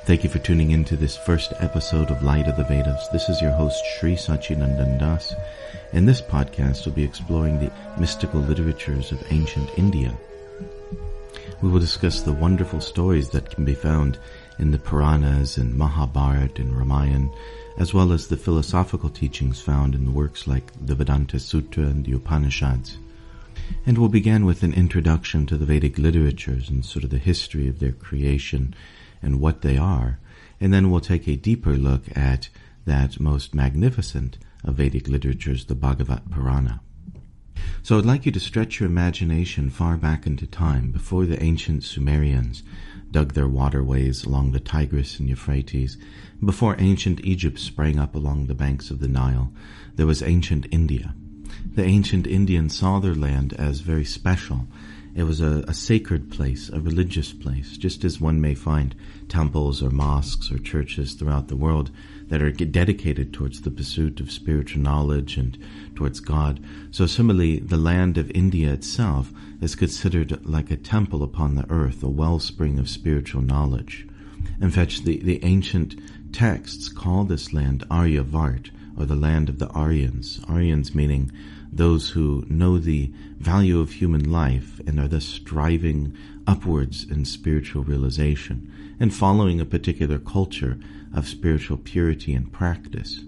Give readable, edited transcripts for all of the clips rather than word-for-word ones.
Thank you for tuning in to this first episode of Light of the Vedas. This is your host, Sri Sachinandan Das. In this podcast, we'll be exploring the mystical literatures of ancient India. We will discuss the wonderful stories that can be found in the Puranas and Mahabharata and Ramayana, as well as the philosophical teachings found in the works like the Vedanta Sutra and the Upanishads. And we'll begin with an introduction to the Vedic literatures and sort of the history of their creation and what they are, and then we'll take a deeper look at that most magnificent of Vedic literatures, the Bhagavad Purana. So I'd like you to stretch your imagination far back into time, before the ancient Sumerians dug their waterways along the Tigris and Euphrates, before ancient Egypt sprang up along the banks of the Nile. There was ancient India. The ancient Indians saw their land as very special. It was a sacred place, a religious place, just as one may find temples or mosques or churches throughout the world that are dedicated towards the pursuit of spiritual knowledge and towards God. So similarly, the land of India itself is considered like a temple upon the earth, a wellspring of spiritual knowledge. In fact, the ancient texts call this land Aryavart, or the land of the Aryans. Aryans meaning those who know the value of human life and are thus striving upwards in spiritual realization and following a particular culture of spiritual purity and practice.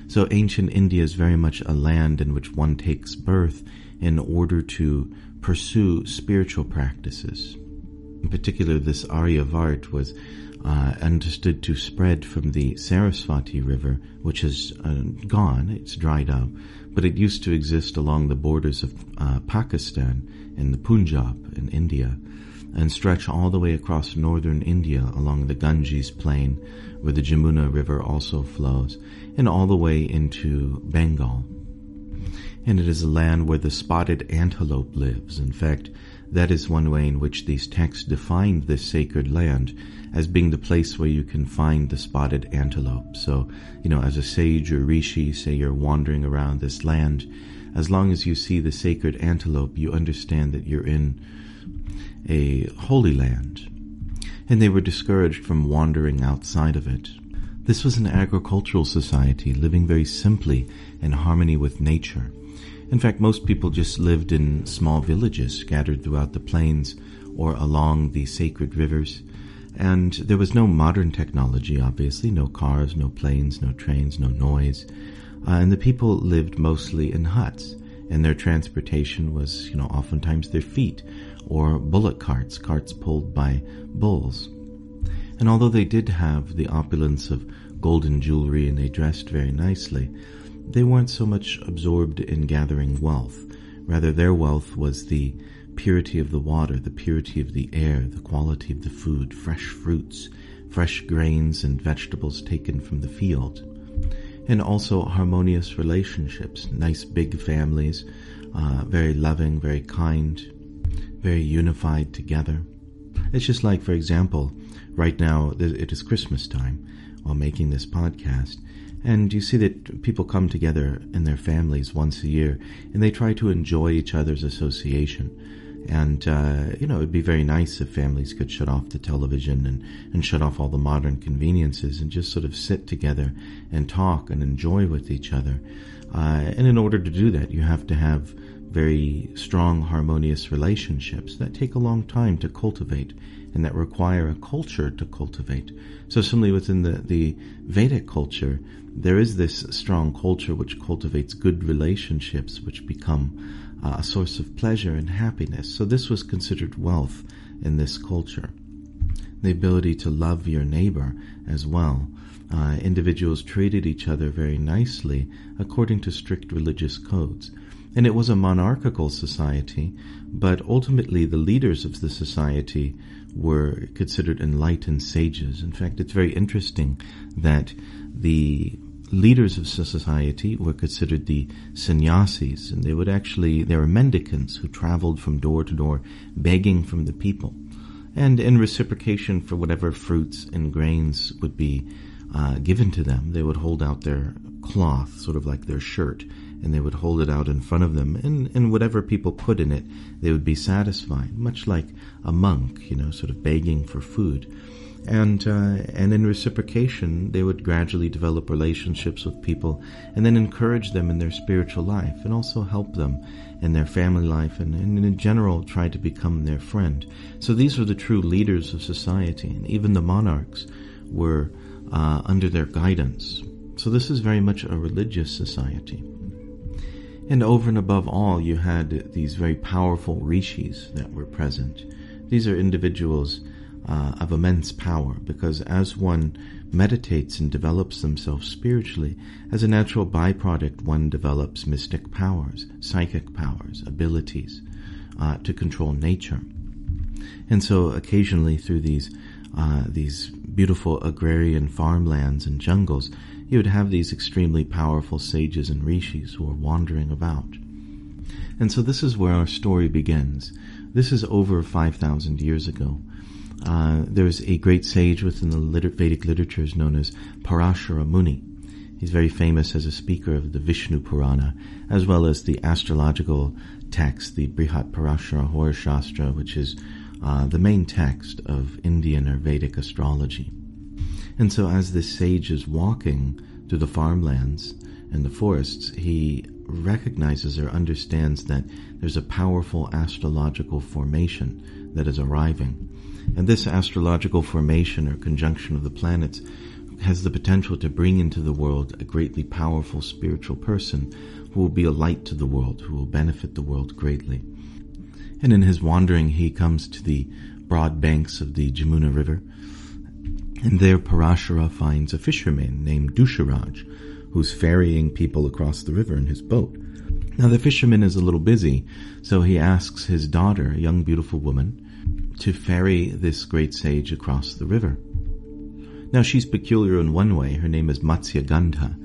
So ancient India is very much a land in which one takes birth in order to pursue spiritual practices. In particular, this Aryavart was understood to spread from the Saraswati River, which is gone, it's dried up, but it used to exist along the borders of Pakistan and the Punjab in India, and stretch all the way across northern India along the Ganges plain, where the Jamuna River also flows, and all the way into Bengal. And it is a land where the spotted antelope lives. In fact, that is one way in which these texts define this sacred land as being the place where you can find the spotted antelope. So, as a sage or rishi, say you're wandering around this land, as long as you see the sacred antelope, you understand that you're in a holy land. And they were discouraged from wandering outside of it. This was an agricultural society living very simply in harmony with nature. In fact, most people just lived in small villages scattered throughout the plains or along the sacred rivers. And there was no modern technology, obviously, no cars, no planes, no trains, no noise. And the people lived mostly in huts. And their transportation was, oftentimes their feet or bullock carts pulled by bulls. And although they did have the opulence of golden jewelry and they dressed very nicely, they weren't so much absorbed in gathering wealth. Rather, their wealth was the purity of the water, the purity of the air, the quality of the food, fresh fruits, fresh grains and vegetables taken from the field. And also harmonious relationships, nice big families, very loving, very kind, very unified together. It's just like, for example, right now it is Christmas time while making this podcast. And you see that people come together in their families once a year and they try to enjoy each other's association. And, it'd be very nice if families could shut off the television and shut off all the modern conveniences and just sort of sit together and talk and enjoy with each other. And in order to do that, you have to have very strong, harmonious relationships that take a long time to cultivate and that require a culture to cultivate. So similarly within the Vedic culture, there is this strong culture which cultivates good relationships which become a source of pleasure and happiness. So this was considered wealth in this culture. The ability to love your neighbor as well. Individuals treated each other very nicely according to strict religious codes. And it was a monarchical society, but ultimately the leaders of the society were considered enlightened sages. In fact, it's very interesting that the leaders of society were considered the sannyasis, and they were mendicants who traveled from door to door begging from the people. And in reciprocation for whatever fruits and grains would be given to them, they would hold out their cloth, sort of like their shirt, and they would hold it out in front of them, and whatever people put in it, they would be satisfied, much like a monk, sort of begging for food. And in reciprocation, they would gradually develop relationships with people and then encourage them in their spiritual life and also help them in their family life and in general try to become their friend. So these were the true leaders of society, and even the monarchs were under their guidance. So this is very much a religious society. And over and above all, you had these very powerful rishis that were present. These are individuals of immense power, because as one meditates and develops themselves spiritually, as a natural byproduct, one develops mystic powers, psychic powers, abilities to control nature. And so occasionally through these beautiful agrarian farmlands and jungles, you would have these extremely powerful sages and rishis who are wandering about. And so this is where our story begins. This is over 5,000 years ago. There's a great sage within the Vedic literatures known as Parashara Muni. He's very famous as a speaker of the Vishnu Purana, as well as the astrological text, the Brihat Parashara Hora Shastra, which is the main text of Indian or Vedic astrology. And so as this sage is walking through the farmlands and the forests, he recognizes or understands that there's a powerful astrological formation that is arriving. And this astrological formation or conjunction of the planets has the potential to bring into the world a greatly powerful spiritual person who will be a light to the world, who will benefit the world greatly. And in his wandering, he comes to the broad banks of the Jamuna River, and there Parashara finds a fisherman named Dusharaj, who's ferrying people across the river in his boat. Now the fisherman is a little busy, so he asks his daughter, a young beautiful woman, to ferry this great sage across the river. Now she's peculiar in one way. Her name is Matsya Gandha,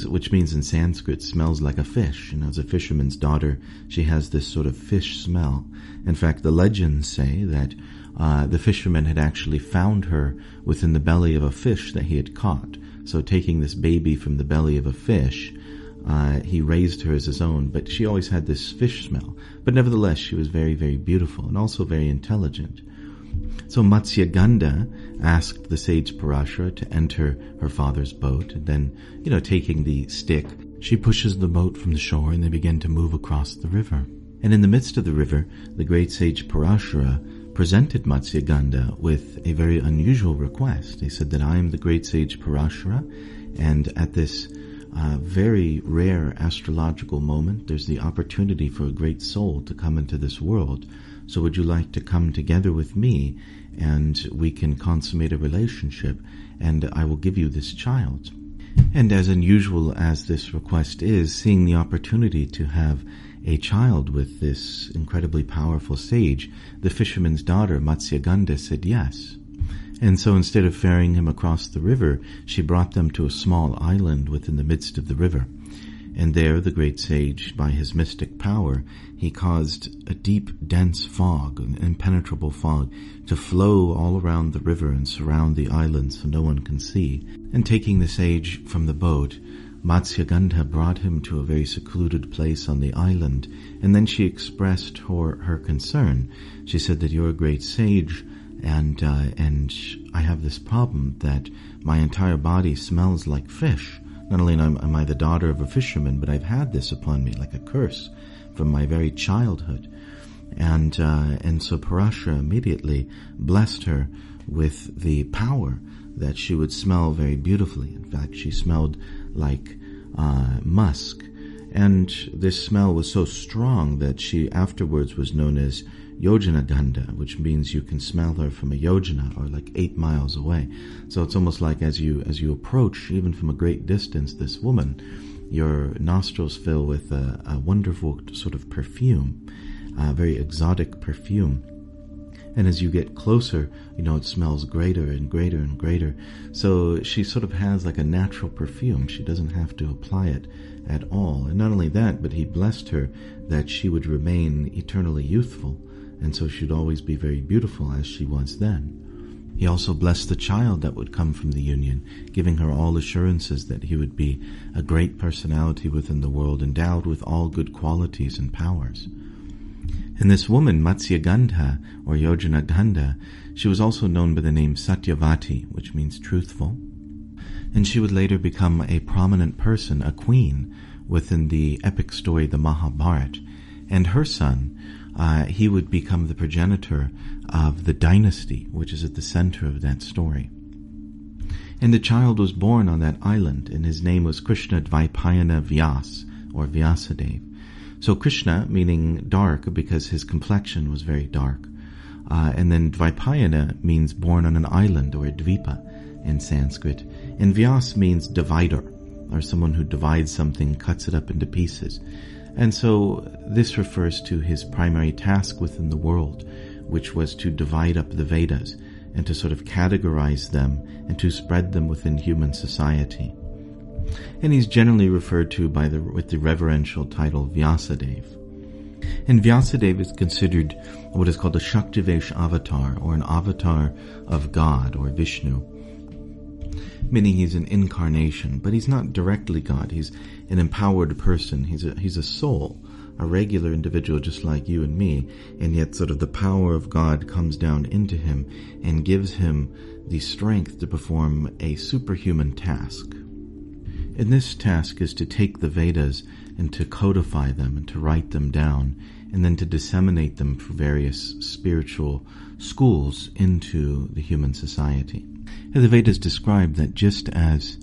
which means in Sanskrit smells like a fish. And as a fisherman's daughter, she has this sort of fish smell. In fact, the legends say that the fisherman had actually found her within the belly of a fish that he had caught. So taking this baby from the belly of a fish, he raised her as his own, but she always had this fish smell. But nevertheless, she was very, very beautiful and also very intelligent. So Matsya Gandha asked the sage Parashara to enter her father's boat, and then, taking the stick, she pushes the boat from the shore and they begin to move across the river. And in the midst of the river, the great sage Parashara presented Matsya Gandha with a very unusual request. He said that I am the great sage Parashara, and at this very rare astrological moment, there's the opportunity for a great soul to come into this world. So would you like to come together with me, and we can consummate a relationship, and I will give you this child? And as unusual as this request is, seeing the opportunity to have a child with this incredibly powerful sage, the fisherman's daughter, Matsya Gandha, said yes. And so instead of ferrying him across the river, she brought them to a small island within the midst of the river. And there the great sage, by his mystic power, he caused a deep, dense fog, an impenetrable fog, to flow all around the river and surround the island so no one can see. And taking the sage from the boat, Matsya Gandha brought him to a very secluded place on the island, and then she expressed her concern. She said that you're a great sage, and I have this problem that my entire body smells like fish. Not only am I the daughter of a fisherman, but I've had this upon me like a curse from my very childhood. And so Parashara immediately blessed her with the power that she would smell very beautifully. In fact, she smelled like musk. And this smell was so strong that she afterwards was known as Yojana Gandha, which means you can smell her from a yojana, or like 8 miles away. So it's almost like as you approach, even from a great distance, this woman, your nostrils fill with a wonderful sort of perfume, a very exotic perfume. And as you get closer, it smells greater and greater and greater. So she sort of has like a natural perfume. She doesn't have to apply it at all. And not only that, but he blessed her that she would remain eternally youthful, and so she'd always be very beautiful as she was then. He also blessed the child that would come from the union, giving her all assurances that he would be a great personality within the world, endowed with all good qualities and powers. And this woman, Matsyagandha, or Yojana Gandha, she was also known by the name Satyavati, which means truthful. And she would later become a prominent person, a queen, within the epic story, the Mahabharata. And her son, he would become the progenitor of the dynasty, which is at the center of that story. And the child was born on that island, and his name was Krishna Dvaipayana Vyasa, or Vyasadeva. So Krishna, meaning dark, because his complexion was very dark. And then Dvaipayana means born on an island, or a dvipa in Sanskrit. And Vyasa means divider, or someone who divides something, cuts it up into pieces. And so this refers to his primary task within the world, which was to divide up the Vedas and to sort of categorize them and to spread them within human society. And he's generally referred to with the reverential title Vyasadeva. And Vyasadeva is considered what is called a Shaktivesh avatar, or an avatar of God, or Vishnu. Meaning he's an incarnation, but he's not directly God. He's an empowered person. He's a soul, a regular individual just like you and me, and yet sort of the power of God comes down into him and gives him the strength to perform a superhuman task. And this task is to take the Vedas and to codify them and to write them down, and then to disseminate them for various spiritual schools into the human society. And the Vedas describe that just as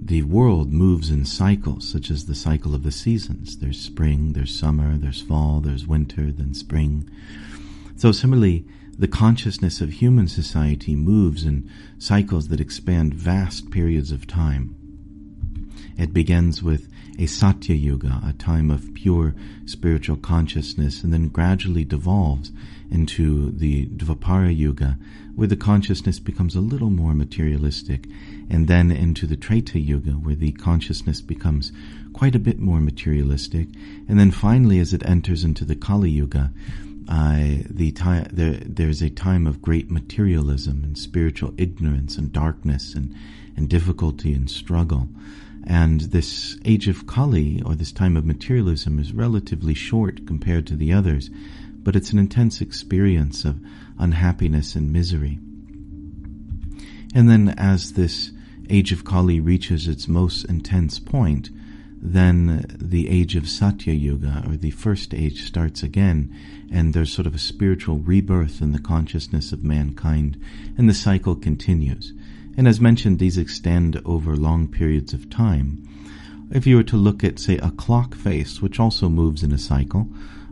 the world moves in cycles, such as the cycle of the seasons, there's spring, there's summer, there's fall, there's winter, then spring. So similarly, the consciousness of human society moves in cycles that expand vast periods of time. It begins with a Satya Yuga, a time of pure spiritual consciousness, and then gradually devolves into the Dvapara Yuga, where the consciousness becomes a little more materialistic, and then into the Treta Yuga, where the consciousness becomes quite a bit more materialistic, and then finally, as it enters into the Kali Yuga, there's a time of great materialism and spiritual ignorance and darkness and difficulty and struggle. And this age of Kali, or this time of materialism, is relatively short compared to the others, but it's an intense experience of unhappiness and misery. And then as this age of Kali reaches its most intense point, then the age of Satya Yuga, or the first age, starts again, and there's sort of a spiritual rebirth in the consciousness of mankind, and the cycle continues. And as mentioned, these extend over long periods of time. If you were to look at, say, a clock face, which also moves in a cycle,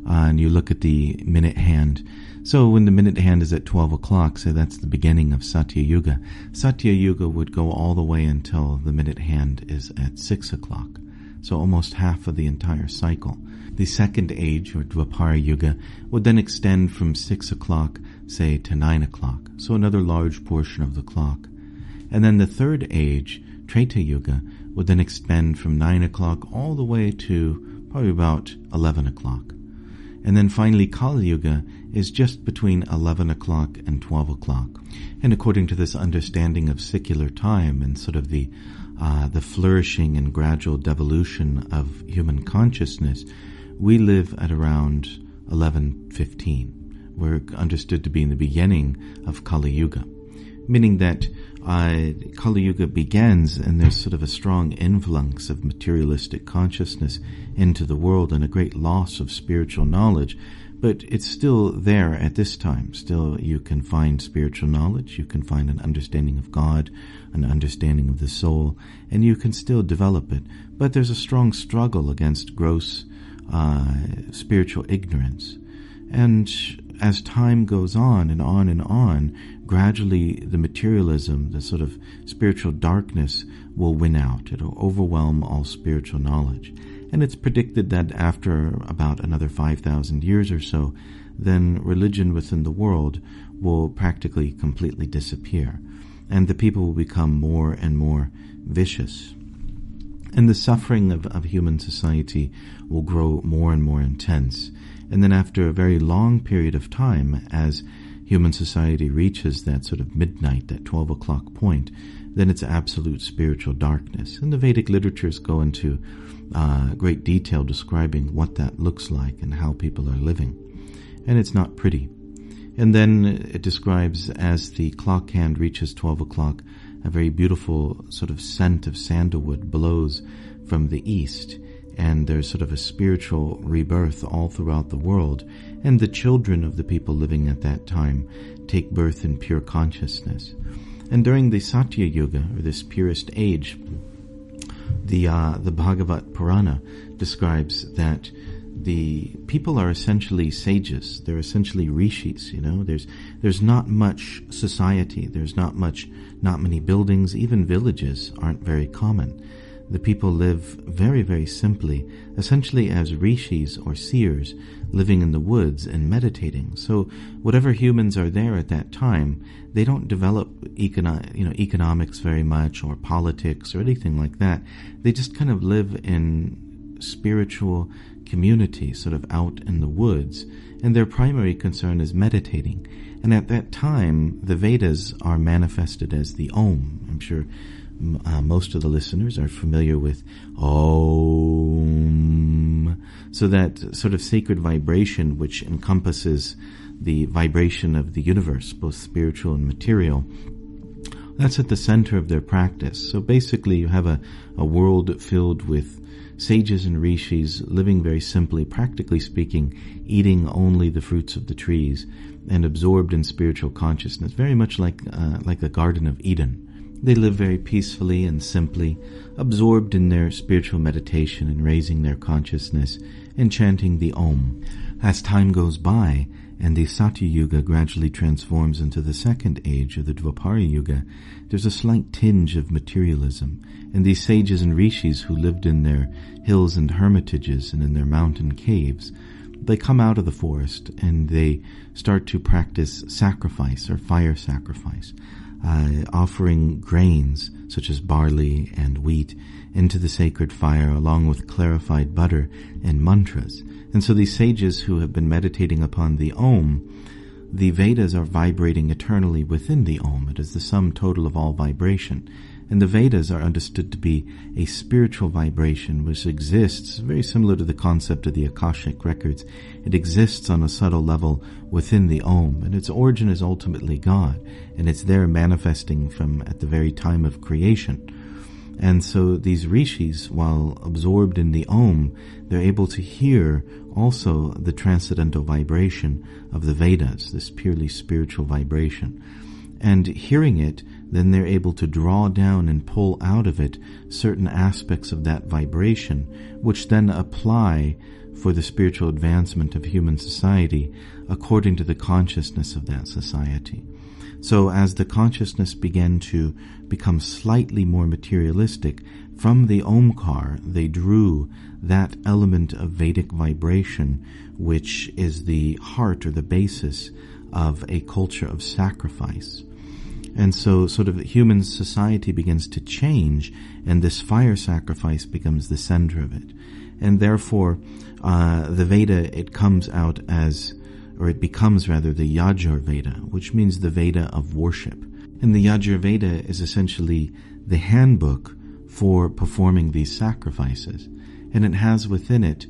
and you look at the minute hand, so when the minute hand is at 12 o'clock, say that's the beginning of Satya Yuga. Satya Yuga would go all the way until the minute hand is at 6 o'clock. So almost half of the entire cycle. The second age, or Dvapara Yuga, would then extend from 6 o'clock, say, to 9 o'clock. So another large portion of the clock. And then the third age, Treta Yuga, would then expand from 9 o'clock all the way to probably about 11 o'clock. And then finally, Kali Yuga is just between 11 o'clock and 12 o'clock. And according to this understanding of secular time and sort of the flourishing and gradual devolution of human consciousness, we live at around 11:15. We're understood to be in the beginning of Kali Yuga, meaning that Kali Yuga begins and there's sort of a strong influx of materialistic consciousness into the world and a great loss of spiritual knowledge. But it's still there at this time. Still, you can find spiritual knowledge, you can find an understanding of God, an understanding of the soul, and you can still develop it. But there's a strong struggle against gross spiritual ignorance. And as time goes on and on and on, gradually the materialism, the sort of spiritual darkness will win out. It'll overwhelm all spiritual knowledge. And it's predicted that after about another 5,000 years or so, then religion within the world will practically completely disappear. And the people will become more and more vicious. And the suffering of human society will grow more and more intense. And then after a very long period of time, as human society reaches that sort of midnight, that 12 o'clock point, then it's absolute spiritual darkness. And the Vedic literatures go into great detail describing what that looks like and how people are living. and it's not pretty. And then it describes, as the clock hand reaches 12 o'clock, a very beautiful sort of scent of sandalwood blows from the east, and there's sort of a spiritual rebirth all throughout the world, and the children of the people living at that time take birth in pure consciousness. And during the Satya Yuga, or this purest age, the Bhagavad Purana describes that the people are essentially sages. They're essentially rishis. There's not much society. There's not many buildings. Even villages aren't very common. The people live very, very simply, essentially as rishis or seers, living in the woods and meditating. So whatever humans are there at that time, they don't develop economics very much, or politics or anything like that. They just kind of live in spiritual community, sort of out in the woods, and their primary concern is meditating. And at that time, the Vedas are manifested as the Om. I'm sure most of the listeners are familiar with Om. So that sort of sacred vibration which encompasses the vibration of the universe, both spiritual and material, that's at the center of their practice. So basically you have a world filled with sages and rishis living very simply, practically speaking, eating only the fruits of the trees and absorbed in spiritual consciousness, very much like the Garden of Eden. They live very peacefully and simply, absorbed in their spiritual meditation and raising their consciousness and chanting the Om. As time goes by and the Satya Yuga gradually transforms into the second age of the Dwapara Yuga, there's a slight tinge of materialism, and these sages and rishis who lived in their hills and hermitages and in their mountain caves, they come out of the forest and they start to practice sacrifice or fire sacrifice, offering grains such as barley and wheat into the sacred fire along with clarified butter and mantras. And so these sages who have been meditating upon the Om, the Vedas are vibrating eternally within the Om. It is the sum total of all vibration. And the Vedas are understood to be a spiritual vibration which exists, very similar to the concept of the Akashic records. It exists on a subtle level within the Om, and its origin is ultimately God, and it's there manifesting from at the very time of creation. And so these rishis, while absorbed in the Om, they're able to hear also the transcendental vibration of the Vedas, this purely spiritual vibration. And hearing it, then they're able to draw down and pull out of it certain aspects of that vibration, which then apply for the spiritual advancement of human society according to the consciousness of that society. So as the consciousness began to become slightly more materialistic, from the Omkar they drew that element of Vedic vibration which is the heart or the basis of a culture of sacrifice. And so sort of human society begins to change, and this fire sacrifice becomes the center of it. And therefore, the Veda, it becomes the Yajur Veda, which means the Veda of worship. And the Yajur Veda is essentially the handbook for performing these sacrifices. And it has within it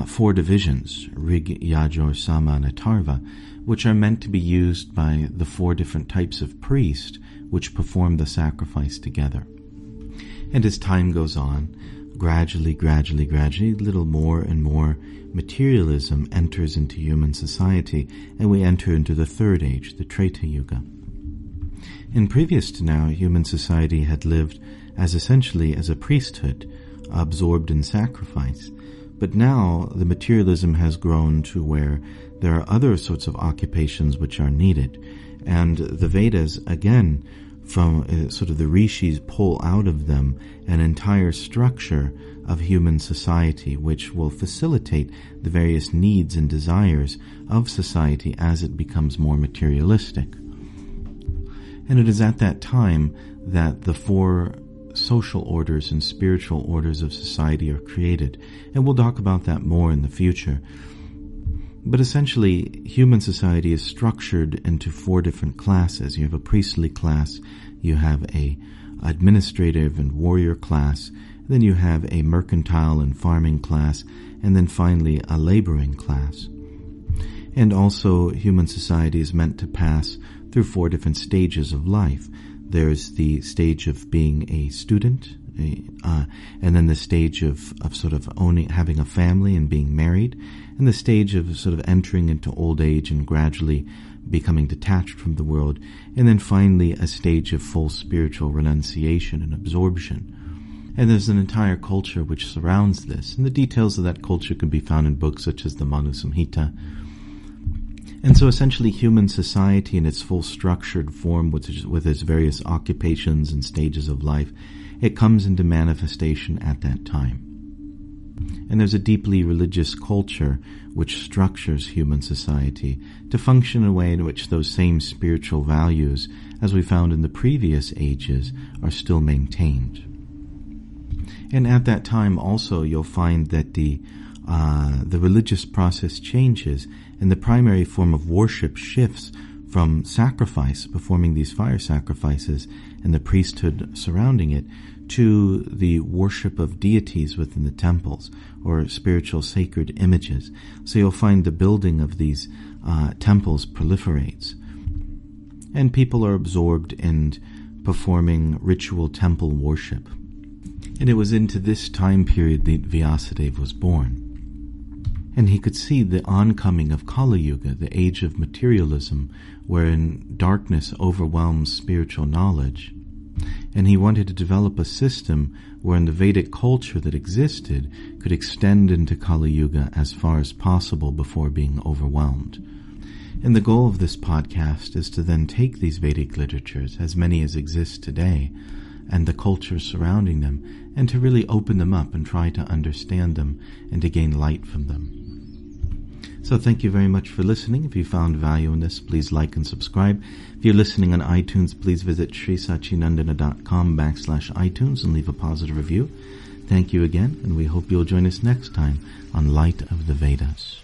4 divisions, Rig, Yajur, Sama, and Atharva, which are meant to be used by the 4 different types of priest which perform the sacrifice together. And as time goes on, gradually, little more and more materialism enters into human society, and we enter into the third age, the Treta Yuga. And previous to now, human society had lived essentially as a priesthood, absorbed in sacrifice. But now the materialism has grown to where there are other sorts of occupations which are needed. And the Vedas, again, from sort of the rishis, pull out of them an entire structure of human society which will facilitate the various needs and desires of society as it becomes more materialistic. And it is at that time that the 4 social orders and spiritual orders of society are created. And we'll talk about that more in the future. But essentially, human society is structured into 4 different classes. You have a priestly class, you have a administrative and warrior class, then you have a mercantile and farming class, and then finally a laboring class. And also, human society is meant to pass through 4 different stages of life. There's the stage of being a student, and then the stage of sort of having a family and being married, and the stage of sort of entering into old age and gradually becoming detached from the world, and then finally a stage of full spiritual renunciation and absorption. And there's an entire culture which surrounds this, and the details of that culture can be found in books such as the Manu Samhita. And so essentially human society in its full structured form with its various occupations and stages of life, it comes into manifestation at that time. And there's a deeply religious culture which structures human society to function in a way in which those same spiritual values, as we found in the previous ages, are still maintained. And at that time also you'll find that the religious process changes, and the primary form of worship shifts from sacrifice, performing these fire sacrifices, and the priesthood surrounding it, to the worship of deities within the temples, or spiritual sacred images. So you'll find the building of these temples proliferates, and people are absorbed in performing ritual temple worship. And it was into this time period that Vyasadeva was born. And he could see the oncoming of Kali Yuga, the age of materialism, wherein darkness overwhelms spiritual knowledge. And he wanted to develop a system wherein the Vedic culture that existed could extend into Kali Yuga as far as possible before being overwhelmed. And the goal of this podcast is to then take these Vedic literatures, as many as exist today, and the culture surrounding them, and to really open them up and try to understand them and to gain light from them. So thank you very much for listening. If you found value in this, please like and subscribe. If you're listening on iTunes, please visit srisachinandana.com/iTunes and leave a positive review. Thank you again, and we hope you'll join us next time on Light of the Vedas.